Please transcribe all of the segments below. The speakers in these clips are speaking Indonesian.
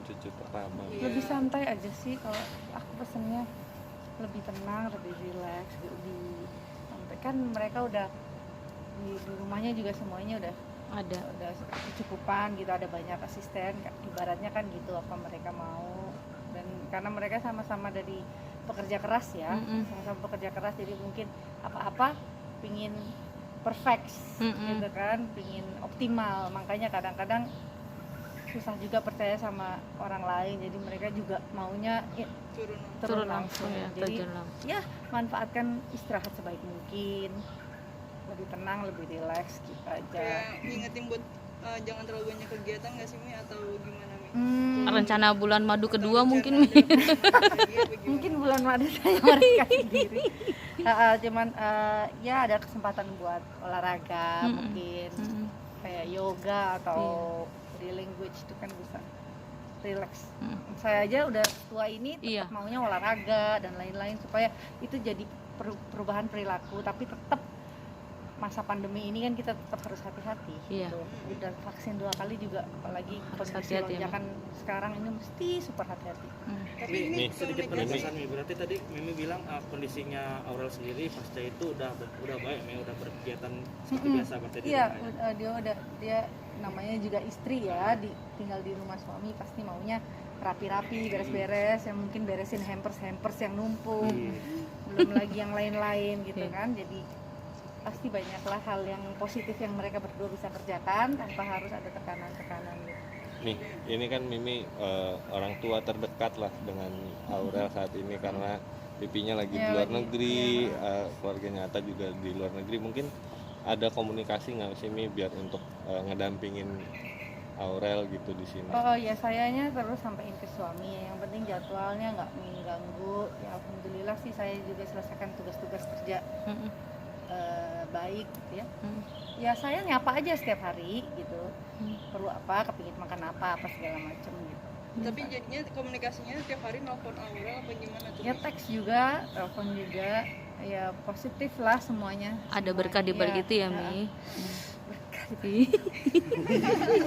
cucu pertama. Lebih santai aja sih kalau aku pesennya, lebih tenang, lebih rileks, lebih santai. Kan mereka udah di rumahnya juga semuanya udah kecukupan gitu, ada banyak asisten ibaratnya kan gitu, apa mereka mau. Dan karena mereka sama-sama dari pekerja keras ya, sama-sama pekerja keras, jadi mungkin apa-apa pingin perfect gitu kan, pingin optimal, makanya kadang-kadang susah juga percaya sama orang lain, jadi mereka juga maunya turun langsung ya. Jadi ya manfaatkan istirahat sebaik mungkin, lebih tenang, lebih rileks gitu aja. Kayak ngingetin buat jangan terlalu banyak kegiatan nggak sih Mi, atau gimana Mi? Rencana bulan madu kedua mungkin Mi. Mungkin bulan madu saya merekam sendiri. Cuman ya ada kesempatan buat olahraga, mungkin kayak yoga atau body language, itu kan bisa relax. Saya aja udah tua ini tetap maunya olahraga dan lain-lain, supaya itu jadi perubahan perilaku, tapi tetap masa pandemi ini kan kita tetap harus hati-hati gitu. Udah vaksin 2 kali juga, apalagi kondisi lonjakan sekarang ini mesti super hati-hati. Tapi ini sedikit penegasan Mi, berarti tadi Mimi bilang kondisinya Aurel sendiri pasca itu udah baik Mi, udah berkegiatan seperti biasa berarti. Iya, dia namanya juga istri ya, tinggal di rumah suami, pasti maunya rapi-rapi, beres-beres, yang mungkin beresin hampers yang numpuk, belum lagi yang lain-lain gitu kan. Jadi pasti banyaklah hal yang positif yang mereka berdua bisa kerjakan tanpa harus ada tekanan-tekanan gitu. Nih, ini kan Mimi orang tua terdekat lah dengan Aurel saat ini, karena pipinya lagi di luar negeri, keluarganya Atta juga di luar negeri. Mungkin ada komunikasi nggak sih Mi biar untuk ngedampingin Aurel gitu di sini? Oh ya, sayanya terus sampaikan ke suami, yang penting jadwalnya nggak mengganggu. Ya alhamdulillah sih saya juga selesaikan tugas-tugas kerja baik gitu ya. Ya saya nyapa aja setiap hari gitu, perlu apa, kepingin makan apa segala macem gitu. Tapi jadinya komunikasinya tiap hari nelfon Aurel apa gimana tuh? Ya teks juga, telepon juga, ya positif lah semuanya. Ada berkah di balik itu ya Mi.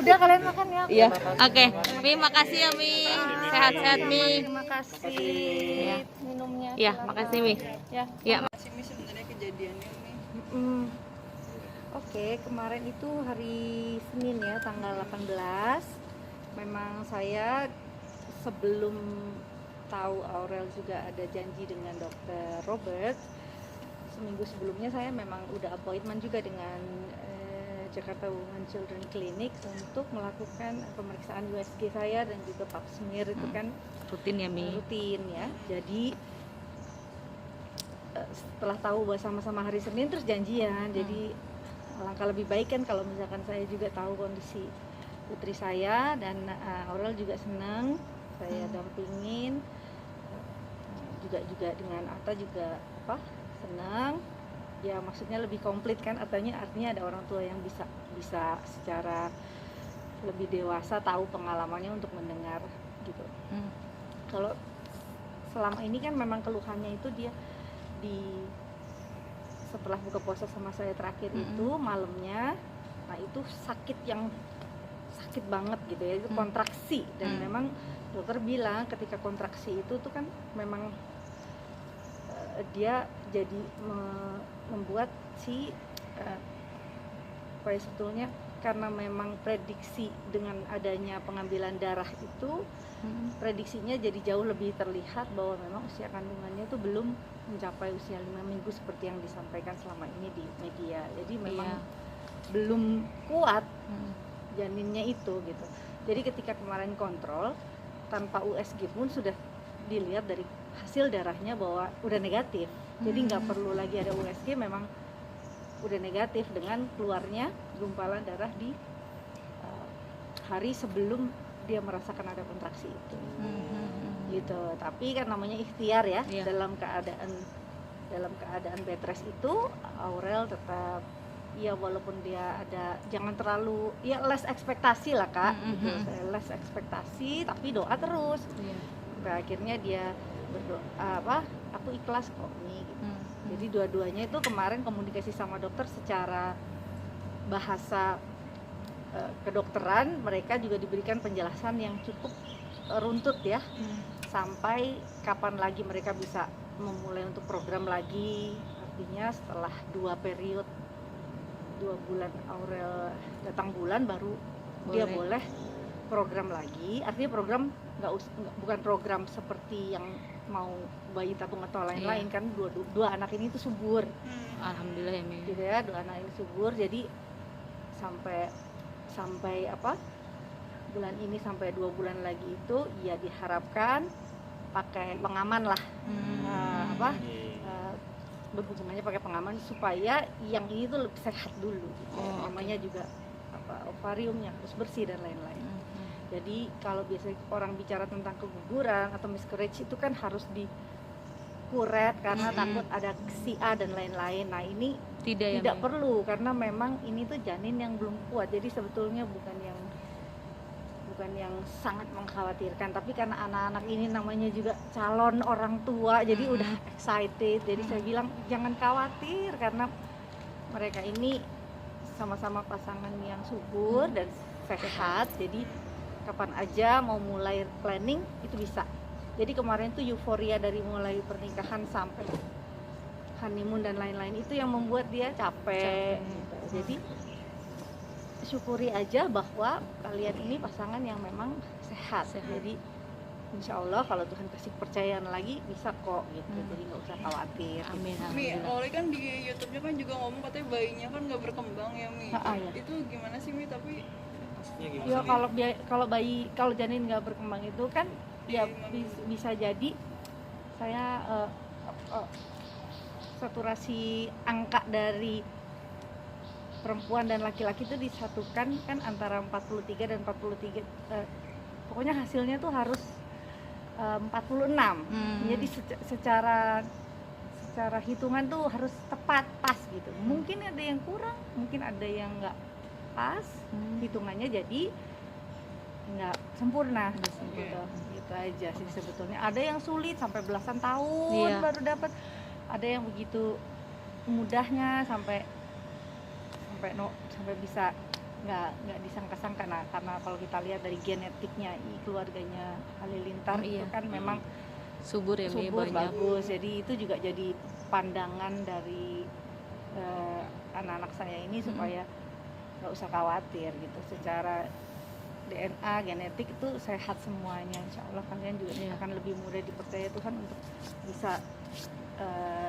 Udah, kalian makan ya. Iya. Oke. Mi, makasih ya Mi. Sehat-sehat Mi. Terima kasih. Minumnya. Iya, makasih Mi. Ya. Iya. Mi sebenarnya kejadiannya Mi. Oke, kemarin itu hari Senin ya, tanggal 18. Memang saya sebelum tahu Aurel juga ada janji dengan dokter Robert, seminggu sebelumnya saya memang udah appointment juga dengan Jakarta Women Children Clinic untuk melakukan pemeriksaan USG saya dan juga pap smear. Itu kan rutin ya Mi? Rutin ya. Jadi setelah tahu bahwa sama-sama hari Senin terus janjian, jadi alangkah lebih baik kan kalau misalkan saya juga tahu kondisi putri saya, dan Aurel juga senang saya dampingin, juga dengan Atta juga senang ya, maksudnya lebih komplit kan, artinya ada orang tua yang bisa secara lebih dewasa tahu pengalamannya untuk mendengar gitu. Kalau selama ini kan memang keluhannya itu dia setelah buka puasa sama saya terakhir itu malamnya, nah itu sakit banget gitu ya, itu kontraksi, dan memang dokter bilang ketika kontraksi itu tuh kan memang dia jadi membuat si sebetulnya karena memang prediksi dengan adanya pengambilan darah itu prediksinya jadi jauh lebih terlihat bahwa memang usia kandungannya itu belum mencapai usia 5 minggu seperti yang disampaikan selama ini di media. Jadi memang belum kuat janinnya itu gitu. Jadi ketika kemarin kontrol tanpa USG pun sudah dilihat dari hasil darahnya bahwa udah negatif. Jadi nggak perlu lagi ada USG, memang udah negatif dengan keluarnya gumpalan darah di hari sebelum dia merasakan ada kontraksi itu. Gitu. Tapi kan namanya ikhtiar ya. Dalam keadaan bed rest itu Aurel tetap ya, walaupun dia ada, jangan terlalu ya less ekspektasi lah Kak, gitu. Saya less ekspektasi tapi doa terus. Sampai akhirnya dia berdoa, aku ikhlas kok nih gitu. Jadi dua-duanya itu kemarin komunikasi sama dokter secara bahasa kedokteran, mereka juga diberikan penjelasan yang cukup runtut ya, sampai kapan lagi mereka bisa memulai untuk program lagi. Artinya setelah 2 bulan Aurel datang bulan baru dia boleh program lagi. Artinya program bukan program seperti yang mau bayi tabung atau lain-lain kan. Dua anak ini tuh subur. Alhamdulillah ya Mi. Gitu ya, 2 anak ini subur. Jadi sampai bulan ini sampai 2 bulan lagi itu ya diharapkan pakai pengaman lah. Berhubungannya pakai pengaman supaya yang ini tuh lebih sehat dulu. Namanya juga ovariumnya harus bersih dan lain-lain. Jadi kalau biasanya orang bicara tentang keguguran atau miscarriage itu kan harus dikuret karena takut ada CA dan lain-lain. Nah ini tidak perlu karena memang ini tuh janin yang belum kuat. Jadi sebetulnya bukan yang sangat mengkhawatirkan, tapi karena anak-anak ini namanya juga calon orang tua, jadi udah excited. Jadi saya bilang jangan khawatir karena mereka ini sama-sama pasangan yang subur dan sehat. Jadi kapan aja mau mulai planning itu bisa. Jadi kemarin tuh euforia dari mulai pernikahan sampai honeymoon dan lain-lain itu yang membuat dia capek. Gitu. Jadi syukuri aja bahwa kalian ini pasangan yang memang sehat. Jadi insya Allah kalau Tuhan kasih kepercayaan lagi bisa kok gitu. Jadi nggak usah khawatir. Amin. Mi, Oli kan di YouTube-nya kan juga ngomong katanya bayinya kan nggak berkembang ya Mi. Ya. Itu gimana sih Mi? Tapi Maksudnya gimana? Ya kalau janin nggak berkembang itu kan ya bisa jadi saya saturasi angka dari perempuan dan laki-laki itu disatukan kan antara 43 dan 43 pokoknya hasilnya tuh harus 46. Jadi secara hitungan tuh harus tepat pas gitu. Mungkin ada yang kurang, mungkin ada yang nggak pas hitungannya, jadi nggak sempurna gitu aja sih sebetulnya. Ada yang sulit sampai belasan tahun baru dapat, ada yang begitu mudahnya sampai bisa nggak disangka-sangka. Nah karena kalau kita lihat dari genetiknya keluarganya Halilintar itu kan memang subur ya, subur bagus. Jadi itu juga jadi pandangan dari anak-anak saya ini supaya nggak usah khawatir gitu. Secara DNA genetik itu sehat semuanya. Insya Allah kalian juga akan lebih mudah dipercaya Tuhan untuk bisa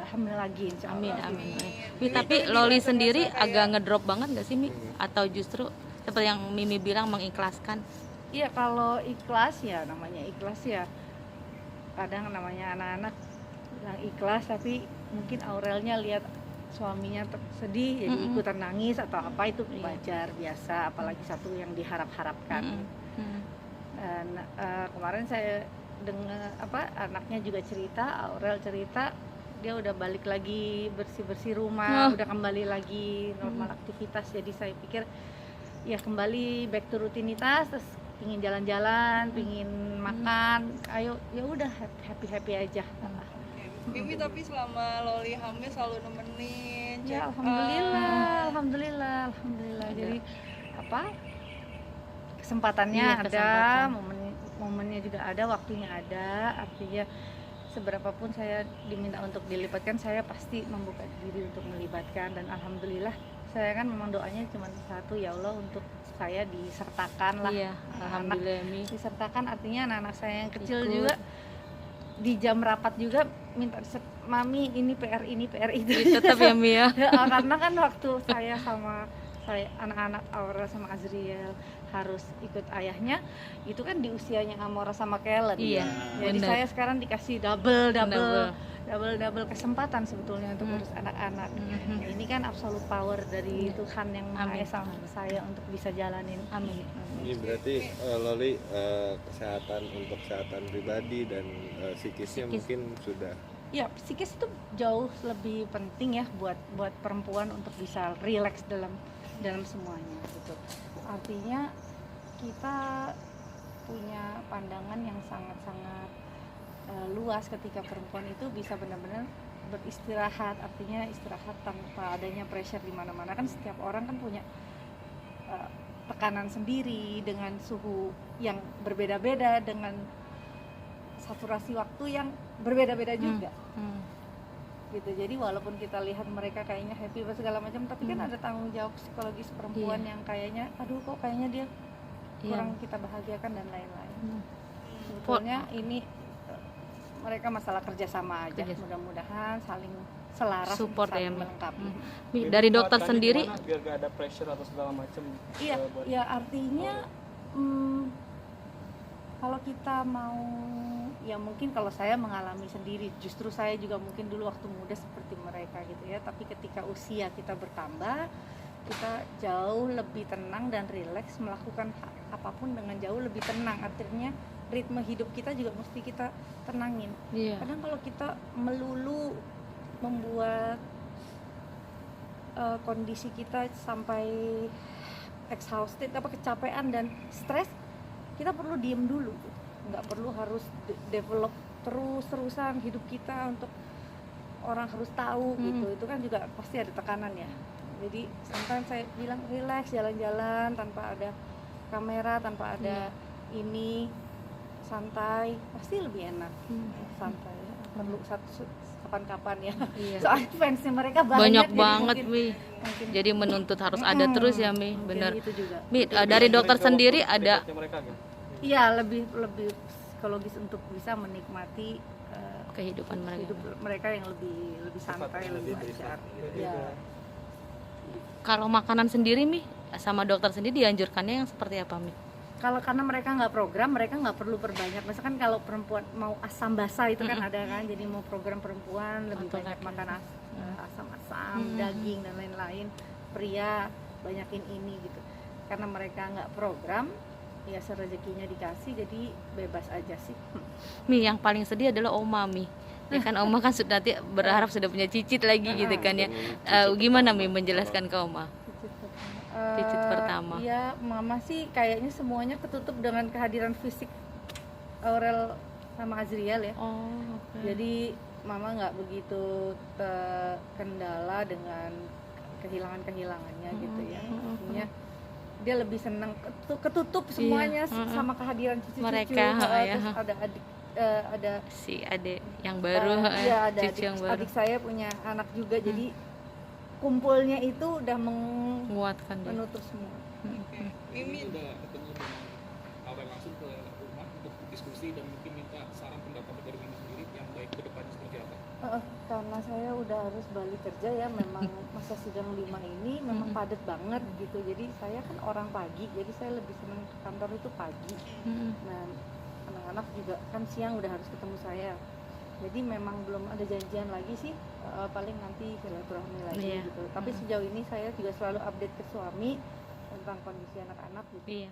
hamil lagi, insya Allah. Amin. Tapi Loli sendiri agak ngedrop banget nggak sih Mi? Atau justru seperti yang Mimi bilang mengikhlaskan? Iya, kalau ikhlas ya namanya ikhlas ya. Kadang namanya anak-anak bilang ikhlas, tapi mungkin Aurelnya lihat suaminya sedih jadi ikutan nangis atau apa, itu wajar biasa, apalagi satu yang diharap-harapkan. Dan kemarin saya dengar anaknya juga cerita, Aurel cerita dia udah balik lagi bersih-bersih rumah, udah kembali lagi normal aktivitas. Jadi saya pikir ya kembali back to rutinitas, terus pingin jalan-jalan, pingin makan, ayo ya udah happy aja. Bibi tapi selama Loli hamil selalu nemenin. Ya alhamdulillah. Jadi kesempatannya ada, momennya juga ada, waktunya ada. Artinya seberapapun saya diminta untuk dilibatkan, saya pasti membuka diri untuk melibatkan. Dan alhamdulillah saya kan memang doanya cuma satu, ya Allah untuk saya disertakan lah. Alhamdulillah Mi. Disertakan artinya anak-anak saya yang kecil juga di jam rapat juga minta, Mami ini PR itu tetap ya Mi ya. Karena kan waktu saya anak-anak Aura sama Azriel harus ikut ayahnya, itu kan di usianya Amora sama Kellen. Iya, jadi bener. saya sekarang dikasih double kesempatan sebetulnya untuk urus anak-anak. Nah, ini kan absolute power dari Tuhan yang Maha Esa untuk saya untuk bisa jalanin. Amin. Ini berarti Loli kesehatan pribadi dan psikisnya mungkin sudah. Ya, psikis itu jauh lebih penting ya buat perempuan untuk bisa relax dalam semuanya gitu. Artinya kita punya pandangan yang sangat-sangat luas ketika perempuan itu bisa benar-benar beristirahat. Artinya istirahat tanpa adanya pressure di mana-mana. Kan setiap orang kan punya tekanan sendiri dengan suhu yang berbeda-beda, dengan saturasi waktu yang berbeda-beda juga. Hmm. Gitu. Jadi walaupun kita lihat mereka kayaknya happy segala macam, tapi kan ada tanggung jawab psikologis perempuan yang kayaknya aduh kok kayaknya dia kurang kita bahagiakan dan lain-lain. Sebetulnya ini mereka masalah kerjasama aja. Mudah-mudahan saling selaras, Support ya, saling Mi. melengkapi. Mi, dari dokter sendiri biar gak ada pressure atau segala macam. Iya, ya artinya kalau kita mau, ya mungkin kalau saya mengalami sendiri, justru saya juga mungkin dulu waktu muda seperti mereka gitu ya, tapi ketika usia kita bertambah, kita jauh lebih tenang dan rileks melakukan apapun dengan jauh lebih tenang. Artinya ritme hidup kita juga mesti kita tenangin. Kadang kalau kita melulu membuat kondisi kita sampai exhausted, kecapean dan stres, kita perlu diem dulu, nggak perlu harus develop terus-terusan hidup kita untuk orang harus tahu gitu. Itu kan juga pasti ada tekanan ya. Jadi sometimes saya bilang relax, jalan-jalan tanpa ada kamera, tanpa ada ini, santai, pasti lebih enak. Santai, perlu satu kapan-kapan ya. Soalnya fansnya mereka banyak banget, mungkin, Mi. Jadi menuntut harus ada terus ya, Mi. Benar. Itu juga. Mi, dari dokter sendiri ada Iya, lebih psikologis untuk bisa menikmati kehidupan mereka. hidup mereka yang lebih santai, lebih lancar. Ya. Kalau makanan sendiri, Mi, sama dokter sendiri dianjurkannya yang seperti apa, Mi? Kalau karena mereka nggak program, mereka nggak perlu perbanyak. Misalkan kalau perempuan mau asam basah itu kan ada kan, jadi mau program perempuan lebih banyak makan asam-asam, daging dan lain-lain. Pria banyakin ini gitu. Karena mereka nggak program, ya serezekinya dikasih, jadi bebas aja sih. Mi, yang paling sedih adalah Oma, Mi. Ya kan Oma kan sudah nanti berharap sudah punya cicit lagi gitu kan ya. Gimana Mi menjelaskan ke Oma? Cicit pertama. Iya, mama sih kayaknya semuanya ketutup dengan kehadiran fisik Aurel sama Azriel ya. Jadi mama nggak begitu terkendala dengan kehilangannya gitu ya. Artinya dia lebih senang ketutup semuanya sama kehadiran cucu-cucu. Mereka, Terus ada si adik yang baru, iya, ada cucu yang baru. adik saya punya anak juga, jadi kumpulnya itu udah Menguatkan dia. menutup semua. Mimi udah ketemu dengan Aurel langsung ke rumah untuk diskusi dan mungkin minta saran pendapat dari Mimi sendiri yang baik ke depannya seperti apa? Karena saya udah harus balik kerja ya, memang masa sidang 5 ini memang padat banget gitu. Jadi saya kan orang pagi, jadi saya lebih senang ke kantor itu pagi. Nah, anak-anak juga kan siang udah harus ketemu saya. Jadi memang belum ada janjian lagi sih, paling nanti silaturahmi lagi gitu. Tapi sejauh ini saya juga selalu update ke suami tentang kondisi anak-anak gitu.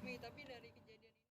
Mi, tapi dari